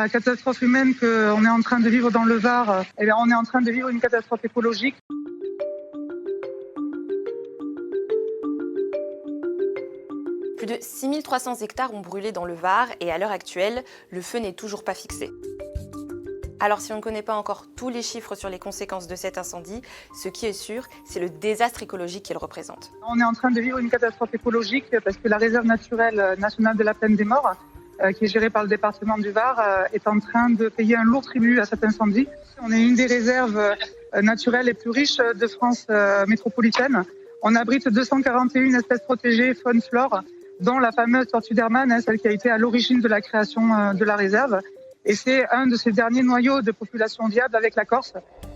la catastrophe humaine qu'on est en train de vivre dans le Var, on est en train de vivre une catastrophe écologique. Plus de 6300 hectares ont brûlé dans le Var et à l'heure actuelle, le feu n'est toujours pas fixé. Alors si on ne connaît pas encore tous les chiffres sur les conséquences de cet incendie, ce qui est sûr, c'est le désastre écologique qu'il représente. On est en train de vivre une catastrophe écologique parce que la réserve naturelle nationale de la Plaine des Morts, qui est gérée par le département du Var, est en train de payer un lourd tribut à cet incendie. On est une des réserves naturelles les plus riches de France métropolitaine. On abrite 241 espèces protégées, faune, flore, dont la fameuse tortue d'Hermann, celle qui a été à l'origine de la création de la réserve. Et c'est un de ces derniers noyaux de population viable avec la Corse.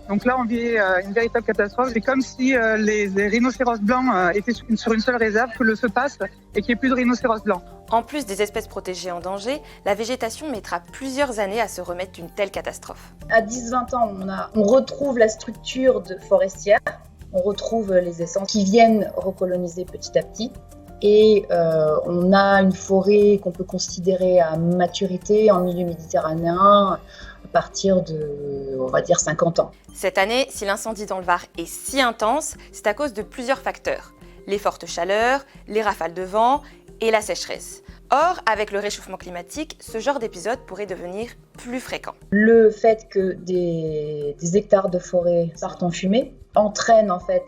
Donc là, on vit une véritable catastrophe. C'est comme si les rhinocéros blancs étaient sur une seule réserve, que le feu passe et qu'il n'y ait plus de rhinocéros blancs. En plus des espèces protégées en danger, la végétation mettra plusieurs années à se remettre d'une telle catastrophe. À 10-20 ans, on retrouve la structure forestière, on retrouve les essences qui viennent recoloniser petit à petit. Et on a une forêt qu'on peut considérer à maturité en milieu méditerranéen à partir de, on va dire, 50 ans. Cette année, si l'incendie dans le Var est si intense, c'est à cause de plusieurs facteurs. Les fortes chaleurs, les rafales de vent et la sécheresse. Or, avec le réchauffement climatique, ce genre d'épisode pourrait devenir plus fréquent. Le fait que des hectares de forêt partent en fumée entraîne en fait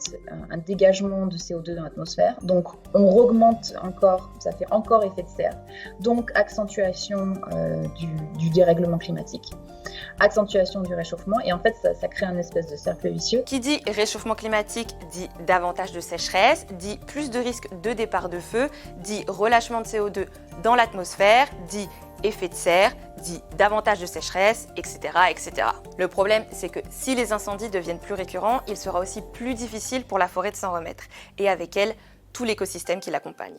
un dégagement de CO2 dans l'atmosphère. Donc on augmente encore, ça fait encore effet de serre. Donc accentuation du dérèglement climatique, accentuation du réchauffement et en fait ça crée un espèce de cercle vicieux. Qui dit réchauffement climatique dit davantage de sécheresse, dit plus de risques de départ de feu, dit relâchement de CO2 dans l'atmosphère, dit effet de serre, dit davantage de sécheresse, etc., etc. Le problème, c'est que si les incendies deviennent plus récurrents, il sera aussi plus difficile pour la forêt de s'en remettre, et avec elle, tout l'écosystème qui l'accompagne.